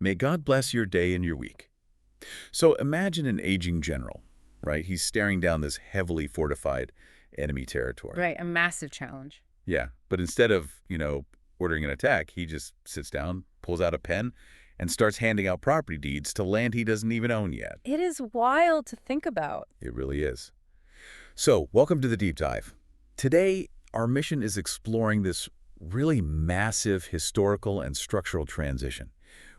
May God bless your day and your week. So imagine an aging general, right? He's staring down this heavily fortified enemy territory. Right, a massive challenge. Yeah, but instead of, ordering an attack, he just sits down, pulls out a pen, and starts handing out property deeds to land he doesn't even own yet. It is wild to think about. It really is. So, welcome to the Deep Dive. Today, our mission is exploring this really massive historical and structural transition.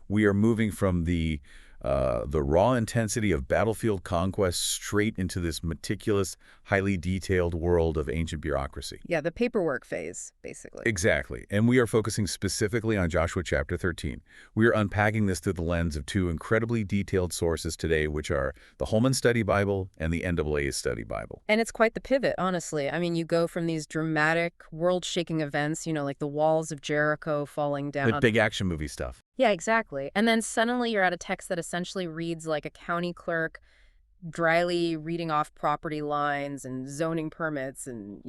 We are moving from the raw intensity of battlefield conquest straight into this meticulous, highly detailed world of ancient bureaucracy. Yeah, the paperwork phase, basically. Exactly. And we are focusing specifically on Joshua chapter 13. We are unpacking this through the lens of two incredibly detailed sources today, which are the Holman Study Bible and the NAA's Study Bible. And it's quite the pivot, honestly. I mean, you go from these dramatic, world-shaking events, like the walls of Jericho falling down. Like big action movie stuff. Yeah, exactly. And then suddenly you're at a text that essentially reads like a county clerk dryly reading off property lines and zoning permits and,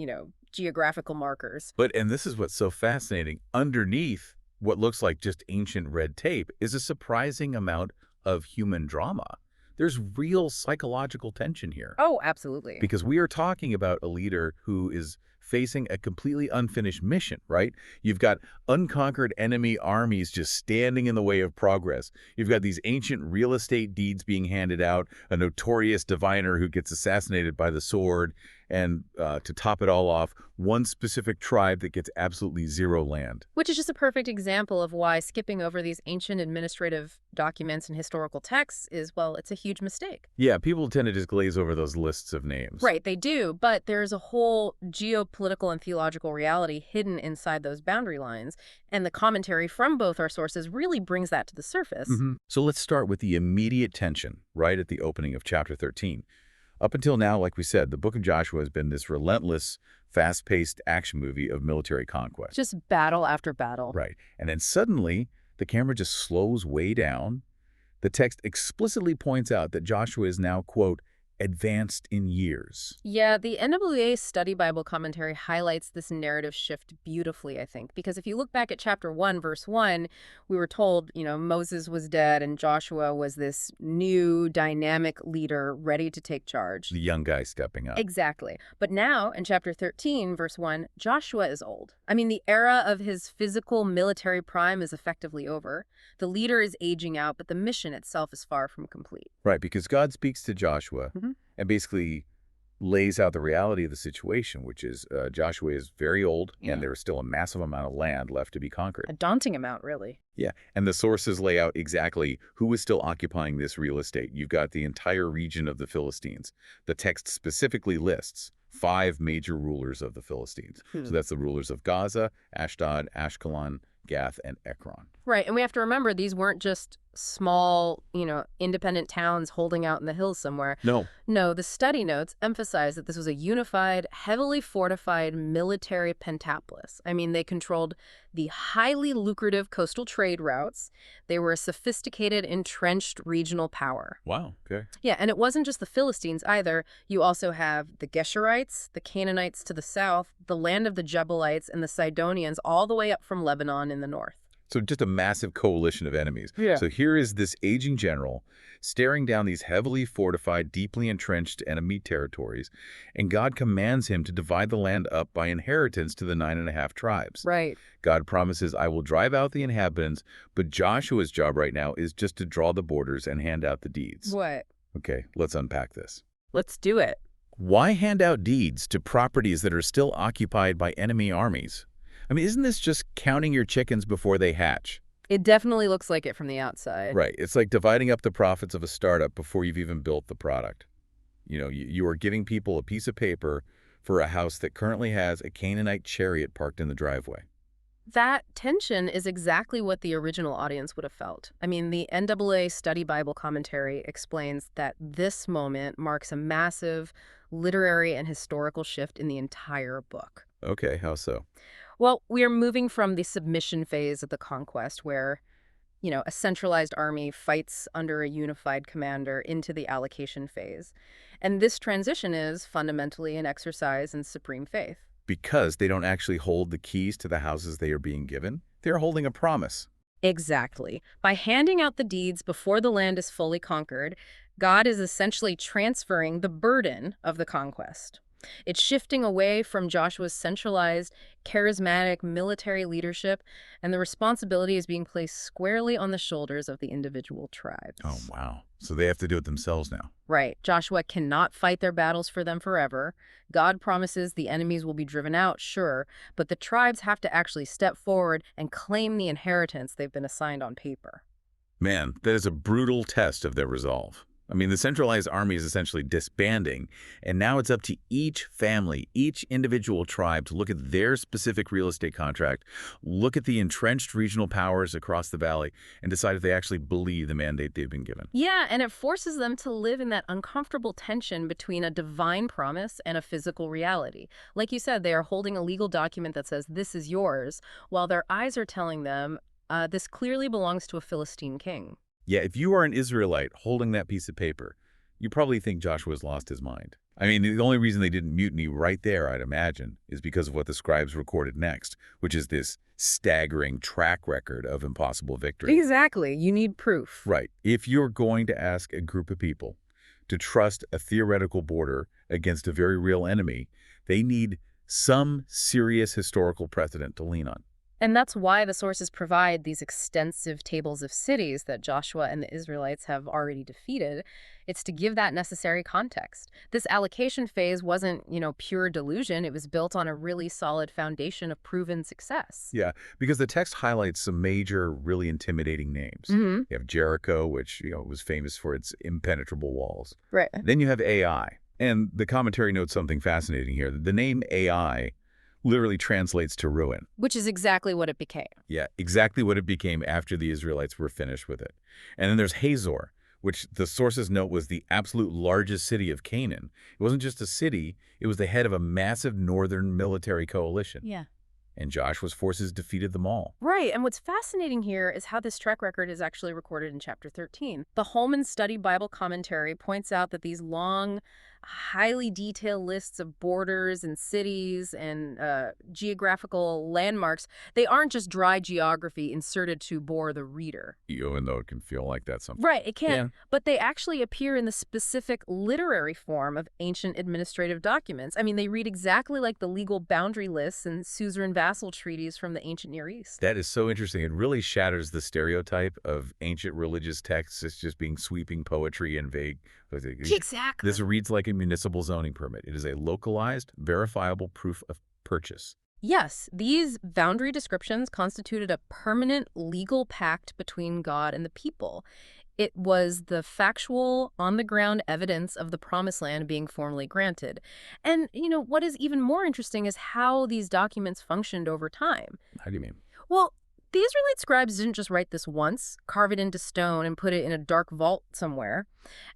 geographical markers. And this is what's so fascinating. Underneath what looks like just ancient red tape is a surprising amount of human drama. There's real psychological tension here. Oh, absolutely. Because we are talking about a leader who is facing a completely unfinished mission, right? You've got unconquered enemy armies just standing in the way of progress. You've got these ancient real estate deeds being handed out, a notorious diviner who gets assassinated by the sword, and to top it all off, one specific tribe that gets absolutely zero land. Which is just a perfect example of why skipping over these ancient administrative documents and historical texts is, well, it's a huge mistake. Yeah, people tend to just glaze over those lists of names. Right, they do, but there's a whole geopolitical and theological reality hidden inside those boundary lines, and the commentary from both our sources really brings that to the surface. So let's start with the immediate tension right at the opening of chapter 13. Up until now, like we said, the book of Joshua has been this relentless, fast-paced action movie of military conquest. Just battle after battle. Right. And then suddenly, the camera just slows way down. The text explicitly points out that Joshua is now, quote, advanced in years. Yeah, the NAA Study Bible commentary highlights this narrative shift beautifully, I think, because if you look back at chapter 1, verse 1, we were told, Moses was dead and Joshua was this new, dynamic leader ready to take charge. The young guy stepping up. Exactly. But now, in chapter 13, verse 1, Joshua is old. I mean, the era of his physical military prime is effectively over. The leader is aging out, but the mission itself is far from complete. Right, because God speaks to Joshua and basically lays out the reality of the situation, which is Joshua is very old, and there is still a massive amount of land left to be conquered. A daunting amount, really. Yeah, and the sources lay out exactly who is still occupying this real estate. You've got the entire region of the Philistines. The text specifically lists 5 major rulers of the Philistines. So that's the rulers of Gaza, Ashdod, Ashkelon, Gath, and Ekron. Right, and we have to remember these weren't just small, independent towns holding out in the hills somewhere. No, the study notes emphasize that this was a unified, heavily fortified military pentapolis. I mean, they controlled the highly lucrative coastal trade routes. They were a sophisticated, entrenched regional power. Wow, okay. Yeah, and it wasn't just the Philistines either. You also have the Geshurites, the Canaanites to the south, the land of the Jebuelites, and the Sidonians all the way up from Lebanon in the north. So just a massive coalition of enemies. Yeah. So here is this aging general staring down these heavily fortified, deeply entrenched enemy territories, and God commands him to divide the land up by inheritance to the 9.5 tribes. Right. God promises, I will drive out the inhabitants, but Joshua's job right now is just to draw the borders and hand out the deeds. What? Okay, let's unpack this. Let's do it. Why hand out deeds to properties that are still occupied by enemy armies? I mean, isn't this just counting your chickens before they hatch? It definitely looks like it from the outside. Right. It's like dividing up the profits of a startup before you've even built the product. You are giving people a piece of paper for a house that currently has a Canaanite chariot parked in the driveway. That tension is exactly what the original audience would have felt. I mean, the NAA Study Bible commentary explains that this moment marks a massive literary and historical shift in the entire book. Okay, how so? Well, we are moving from the submission phase of the conquest where, a centralized army fights under a unified commander into the allocation phase. And this transition is fundamentally an exercise in supreme faith. Because they don't actually hold the keys to the houses they are being given, they're holding a promise. Exactly. By handing out the deeds before the land is fully conquered, God is essentially transferring the burden of the conquest. It's shifting away from Joshua's centralized, charismatic military leadership, and the responsibility is being placed squarely on the shoulders of the individual Oh, tribes. wow. So they have to do it themselves now. Right. Joshua cannot fight their battles for them forever. God promises the enemies will be driven out, sure, but the tribes have to actually step forward and claim the inheritance they've been assigned on paper. Man, that is a brutal test of their resolve. I mean, the centralized army is essentially disbanding, and now it's up to each family, each individual tribe to look at their specific real estate contract, look at the entrenched regional powers across the valley, and decide if they actually believe the mandate they've been given. Yeah, and it forces them to live in that uncomfortable tension between a divine promise and a physical reality. Like you said, they are holding a legal document that says, this is yours, while their eyes are telling them, this clearly belongs to a Philistine king. Yeah, if you are an Israelite holding that piece of paper, you probably think Joshua's lost his mind. I mean, the only reason they didn't mutiny right there, I'd imagine, is because of what the scribes recorded next, which is this staggering track record of impossible victory. Exactly. You need proof. Right. If you're going to ask a group of people to trust a theoretical border against a very real enemy, they need some serious historical precedent to lean on. And that's why the sources provide these extensive tables of cities that Joshua and the Israelites have already defeated. It's to give that necessary context. This allocation phase wasn't, pure delusion. It was built on a really solid foundation of proven success. Yeah, because the text highlights some major, really intimidating names. Mm-hmm. You have Jericho, which, was famous for its impenetrable walls. Right. Then you have Ai. And the commentary notes something fascinating here. The name Ai literally translates to ruin. Which is exactly what it became. Yeah, exactly what it became after the Israelites were finished with it. And then there's Hazor, which the sources note was the absolute largest city of Canaan. It wasn't just a city, it was the head of a massive northern military coalition. Yeah. And Joshua's forces defeated them all. Right, and what's fascinating here is how this track record is actually recorded in chapter 13. The Holman Study Bible Commentary points out that these long, highly detailed lists of borders and cities and geographical landmarks, they aren't just dry geography inserted to bore the reader. Even though it can feel like that sometimes. Right, it can, but they actually appear in the specific literary form of ancient administrative documents. I mean, they read exactly like the legal boundary lists and suzerain vassal treaties from the ancient Near East. That is so interesting. It really shatters the stereotype of ancient religious texts as just being sweeping poetry and vague. Exactly. This reads like a municipal zoning permit. It is a localized, verifiable proof of purchase. Yes, these boundary descriptions constituted a permanent legal pact between God and the people. It was the factual, on-the-ground evidence of the Promised Land being formally granted. And, what is even more interesting is how these documents functioned over time. How do you mean? Well, the Israelite scribes didn't just write this once, carve it into stone, and put it in a dark vault somewhere.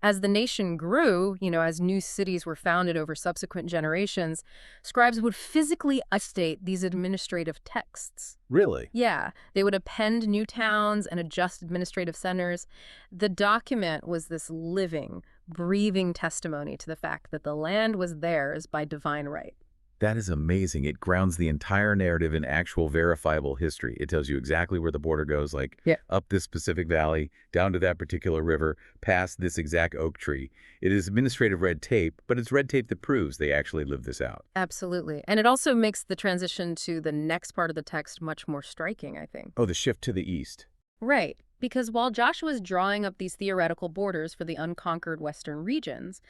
As the nation grew, as new cities were founded over subsequent generations, scribes would physically update these administrative texts. Really? Yeah, they would append new towns and adjust administrative centers. The document was this living, breathing testimony to the fact that the land was theirs by divine right. That is amazing. It grounds the entire narrative in actual verifiable history. It tells you exactly where the border goes, like up this specific valley, down to that particular river, past this exact oak tree. It is administrative red tape, but it's red tape that proves they actually lived this out. Absolutely. And it also makes the transition to the next part of the text much more striking, I think. Oh, the shift to the east. Right. Because while Joshua is drawing up these theoretical borders for the unconquered western regions,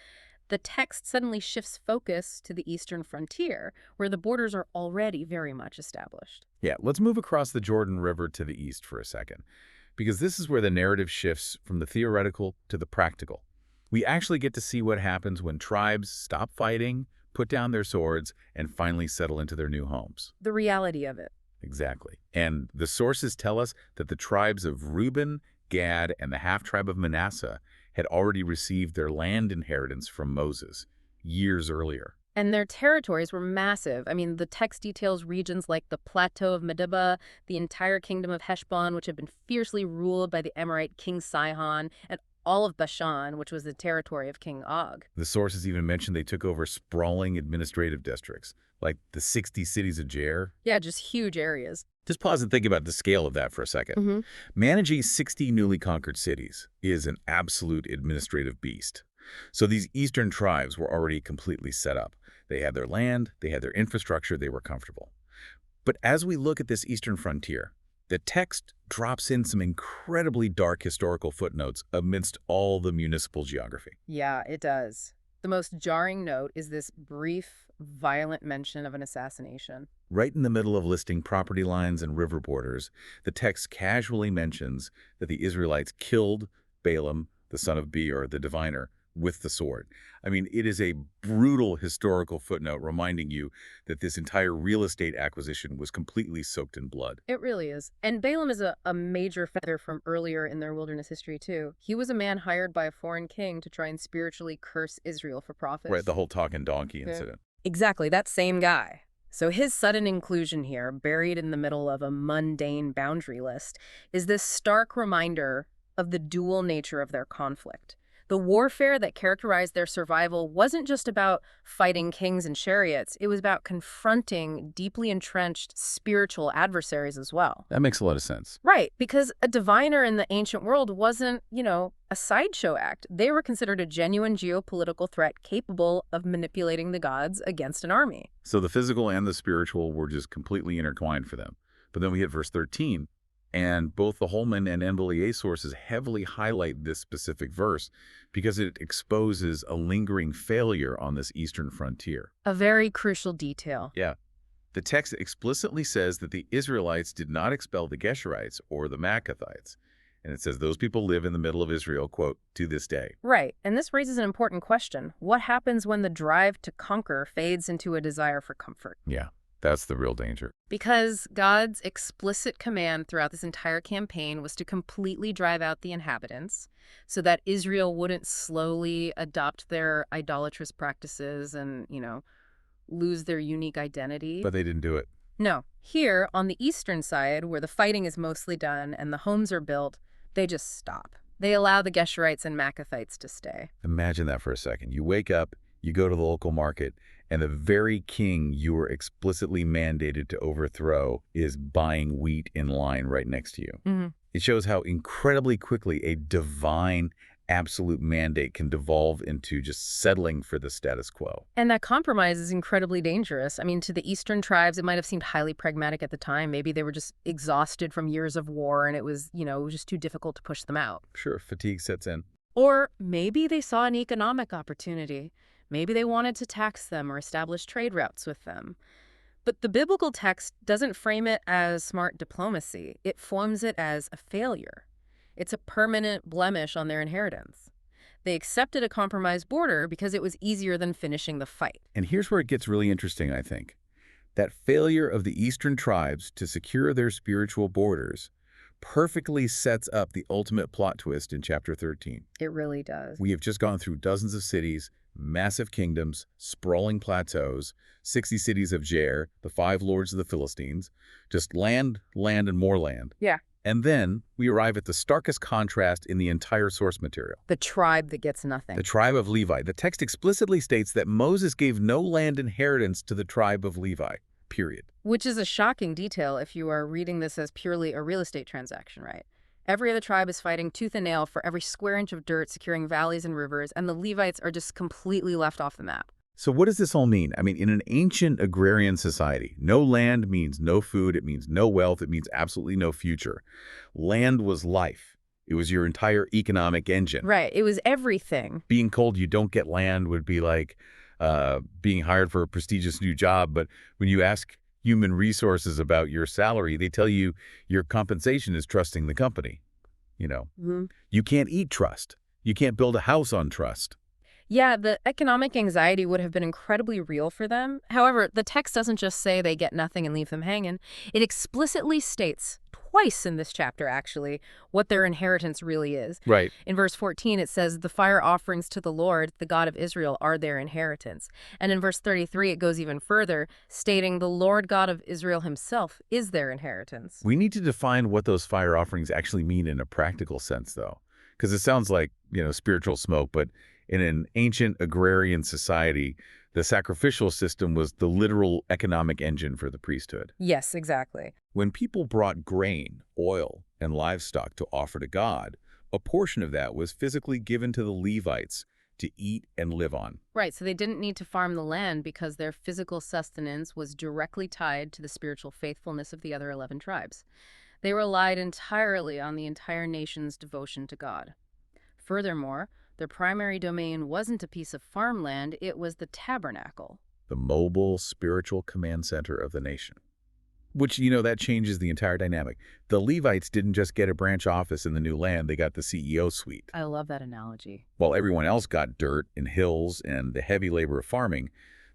the text suddenly shifts focus to the eastern frontier, where the borders are already very much established. Yeah, let's move across the Jordan River to the east for a second, because this is where the narrative shifts from the theoretical to the practical. We actually get to see what happens when tribes stop fighting, put down their swords, and finally settle into their new homes. The reality of it. Exactly. And the sources tell us that the tribes of Reuben, Gad, and the half-tribe of Manasseh had already received their land inheritance from Moses years earlier. And their territories were massive. I mean, the text details regions like the plateau of Medeba, the entire kingdom of Heshbon, which had been fiercely ruled by the Amorite king Sihon, and all of Bashan, which was the territory of King Og. The sources even mentioned they took over sprawling administrative districts, like the 60 cities of Jer. Yeah, just huge areas. Just pause and think about the scale of that for a second. Managing 60 newly conquered cities is an absolute administrative beast. So these eastern tribes were already completely set up. They had their land, they had their infrastructure, they were comfortable. But as we look at this eastern frontier, the text drops in some incredibly dark historical footnotes amidst all the municipal geography. Yeah, it does. The most jarring note is this brief, violent mention of an assassination. Right in the middle of listing property lines and river borders, the text casually mentions that the Israelites killed Balaam, the son of Beor, the diviner, with the sword. I mean, it is a brutal historical footnote reminding you that this entire real estate acquisition was completely soaked in blood. It really is. And Balaam is a major feather from earlier in their wilderness history, too. He was a man hired by a foreign king to try and spiritually curse Israel for profit. Right, the whole talking donkey incident. Exactly, that same guy. So his sudden inclusion here, buried in the middle of a mundane boundary list, is this stark reminder of the dual nature of their conflict. The warfare that characterized their survival wasn't just about fighting kings and chariots. It was about confronting deeply entrenched spiritual adversaries as well. That makes a lot of sense. Right, because a diviner in the ancient world wasn't, a sideshow act. They were considered a genuine geopolitical threat capable of manipulating the gods against an army. So the physical and the spiritual were just completely intertwined for them. But then we hit verse 13. And both the Holman and NBLA sources heavily highlight this specific verse because it exposes a lingering failure on this eastern frontier. A very crucial detail. Yeah. The text explicitly says that the Israelites did not expel the Geshurites or the Maccathites. And it says those people live in the middle of Israel, quote, to this day. Right. And this raises an important question. What happens when the drive to conquer fades into a desire for comfort? Yeah. That's the real danger. Because God's explicit command throughout this entire campaign was to completely drive out the inhabitants so that Israel wouldn't slowly adopt their idolatrous practices and, lose their unique identity. But they didn't do it. No. Here, on the eastern side, where the fighting is mostly done and the homes are built, they just stop. They allow the Geshurites and Maccathites to stay. Imagine that for a second. You wake up, you go to the local market, and the very king you were explicitly mandated to overthrow is buying wheat in line right next to you. It shows how incredibly quickly a divine, absolute mandate can devolve into just settling for the status quo. And that compromise is incredibly dangerous. I mean, to the eastern tribes, it might have seemed highly pragmatic at the time. Maybe they were just exhausted from years of war, and it was just too difficult to push them out. Sure, fatigue sets in. Or maybe they saw an economic opportunity. Maybe they wanted to tax them or establish trade routes with them. But the biblical text doesn't frame it as smart diplomacy. It forms it as a failure. It's a permanent blemish on their inheritance. They accepted a compromised border because it was easier than finishing the fight. And here's where it gets really interesting, I think. That failure of the eastern tribes to secure their spiritual borders perfectly sets up the ultimate plot twist in chapter 13. It really does. We have just gone through dozens of cities, massive kingdoms, sprawling plateaus, 60 cities of Jair, the 5 lords of the Philistines, just land, land, and more land. Yeah. And then we arrive at the starkest contrast in the entire source material. The tribe that gets nothing. The tribe of Levi. The text explicitly states that Moses gave no land inheritance to the tribe of Levi, period. Which is a shocking detail if you are reading this as purely a real estate transaction, right? Every other tribe is fighting tooth and nail for every square inch of dirt, securing valleys and rivers, and the Levites are just completely left off the map. So what does this all mean? I mean, in an ancient agrarian society, no land means no food, it means no wealth, it means absolutely no future. Land was life. It was your entire economic engine. Right, it was everything. Being told you don't get land would be like being hired for a prestigious new job, but when you ask human resources about your salary, they tell you your compensation is trusting the company. You can't eat trust. You can't build a house on trust. Yeah, the economic anxiety would have been incredibly real for them. However, the text doesn't just say they get nothing and leave them hanging. It explicitly states, twice in this chapter actually, what their inheritance really is. Right. In verse 14, it says, the fire offerings to the Lord, the God of Israel, are their inheritance. And in verse 33, it goes even further, stating the Lord God of Israel himself is their inheritance. We need to define what those fire offerings actually mean in a practical sense, though, because it sounds like, spiritual smoke, but In an ancient agrarian society, the sacrificial system was the literal economic engine for the priesthood. Yes, exactly. When people brought grain, oil, and livestock to offer to God, a portion of that was physically given to the Levites to eat and live on. Right, so they didn't need to farm the land because their physical sustenance was directly tied to the spiritual faithfulness of the other 11 tribes. They relied entirely on the entire nation's devotion to God. Furthermore, their primary domain wasn't a piece of farmland, it was the tabernacle. The mobile spiritual command center of the nation. Which, that changes the entire dynamic. The Levites didn't just get a branch office in the new land, they got the CEO suite. I love that analogy. While everyone else got dirt and hills and the heavy labor of farming,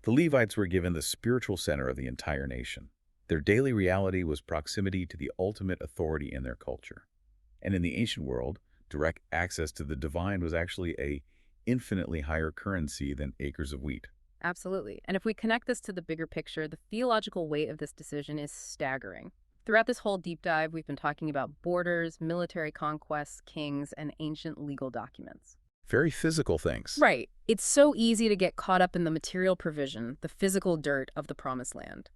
the Levites were given the spiritual center of the entire nation. Their daily reality was proximity to the ultimate authority in their culture. And in the ancient world, direct access to the divine was actually a infinitely higher currency than acres of wheat. Absolutely. And if we connect this to the bigger picture, the theological weight of this decision is staggering. Throughout this whole deep dive, we've been talking about borders, military conquests, kings, and ancient legal documents. Very physical things. Right. It's so easy to get caught up in the material provision, the physical dirt of the Promised Land.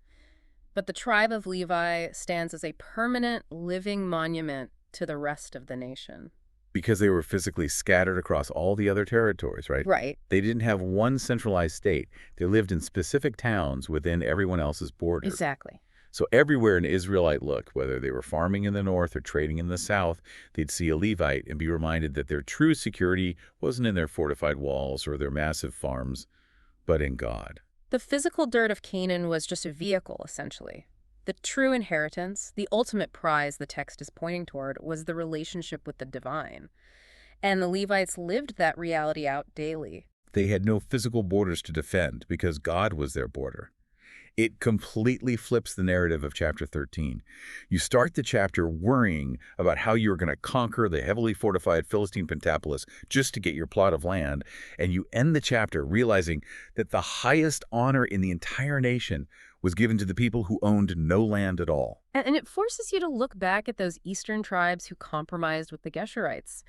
But the tribe of Levi stands as a permanent, living monument to the rest of the nation. Because they were physically scattered across all the other territories, right? Right. They didn't have one centralized state. They lived in specific towns within everyone else's borders. Exactly. So everywhere an Israelite looked, whether they were farming in the north or trading in the south, they'd see a Levite and be reminded that their true security wasn't in their fortified walls or their massive farms, but in God. The physical dirt of Canaan was just a vehicle, essentially. The true inheritance, the ultimate prize the text is pointing toward, was the relationship with the divine. And the Levites lived that reality out daily. They had no physical borders to defend because God was their border. It completely flips the narrative of chapter 13. You start the chapter worrying about how you're going to conquer the heavily fortified Philistine Pentapolis just to get your plot of land, and you end the chapter realizing that the highest honor in the entire nation was given to the people who owned no land at all. And it forces you to look back at those eastern tribes who compromised with the Geshurites.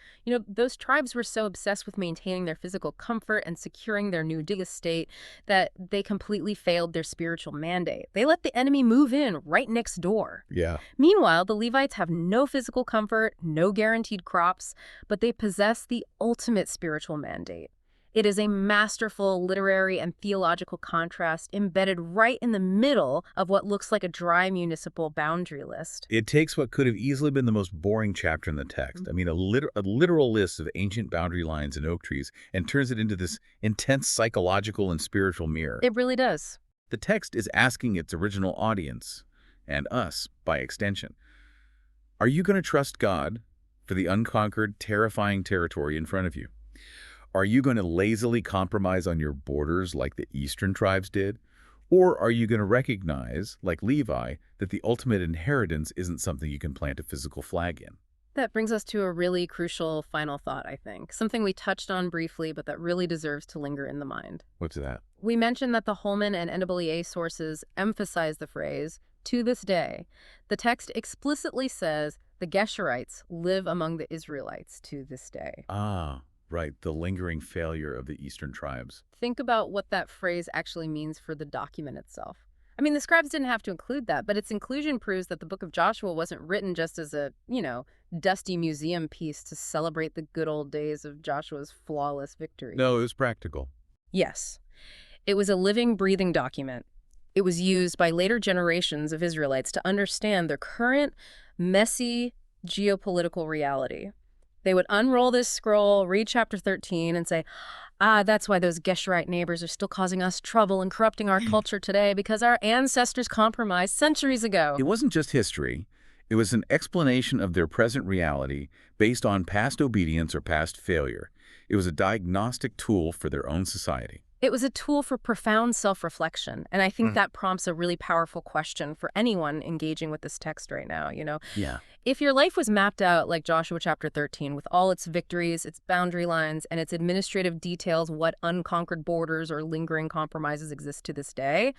Those tribes were so obsessed with maintaining their physical comfort and securing their new estate that they completely failed their spiritual mandate. They let the enemy move in right next door. Yeah. Meanwhile, the Levites have no physical comfort, no guaranteed crops, but they possess the ultimate spiritual mandate. It is a masterful literary and theological contrast embedded right in the middle of what looks like a dry municipal boundary list. It takes what could have easily been the most boring chapter in the text, a literal list of ancient boundary lines and oak trees, and turns it into this intense psychological and spiritual mirror. It really does. The text is asking its original audience, and us by extension, are you going to trust God for the unconquered, terrifying territory in front of you? Are you going to lazily compromise on your borders like the eastern tribes did? Or are you going to recognize, like Levi, that the ultimate inheritance isn't something you can plant a physical flag in? That brings us to a really crucial final thought, I think. Something we touched on briefly, but that really deserves to linger in the mind. What's that? We mentioned that the Holman and NAA sources emphasize the phrase, "to this day." The text explicitly says the Geshurites live among the Israelites to this day. Ah. Right, the lingering failure of the eastern tribes. Think about what that phrase actually means for the document itself. I mean, the scribes didn't have to include that, but its inclusion proves that the book of Joshua wasn't written just as a, dusty museum piece to celebrate the good old days of Joshua's flawless victory. No, it was practical. Yes. It was a living, breathing document. It was used by later generations of Israelites to understand their current, messy geopolitical reality. They would unroll this scroll, read chapter 13, and say, that's why those Geshurite neighbors are still causing us trouble and corrupting our culture today because our ancestors compromised centuries ago. It wasn't just history. It was an explanation of their present reality based on past obedience or past failure. It was a diagnostic tool for their own society. It was a tool for profound self-reflection, and I think that prompts a really powerful question for anyone engaging with this text right now, Yeah. If your life was mapped out like Joshua chapter 13 with all its victories, its boundary lines, and its administrative details, what unconquered borders or lingering compromises exist to this day,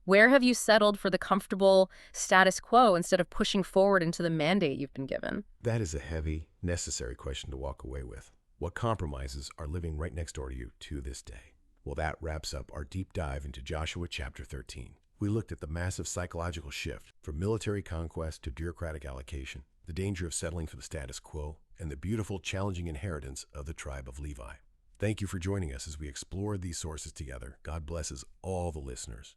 where have you settled for the comfortable status quo instead of pushing forward into the mandate you've been given? That is a heavy, necessary question to walk away with. What compromises are living right next door to you to this day? Well, that wraps up our deep dive into Joshua chapter 13. We looked at the massive psychological shift from military conquest to bureaucratic allocation, the danger of settling for the status quo, and the beautiful, challenging inheritance of the tribe of Levi. Thank you for joining us as we explored these sources together. God blesses all the listeners.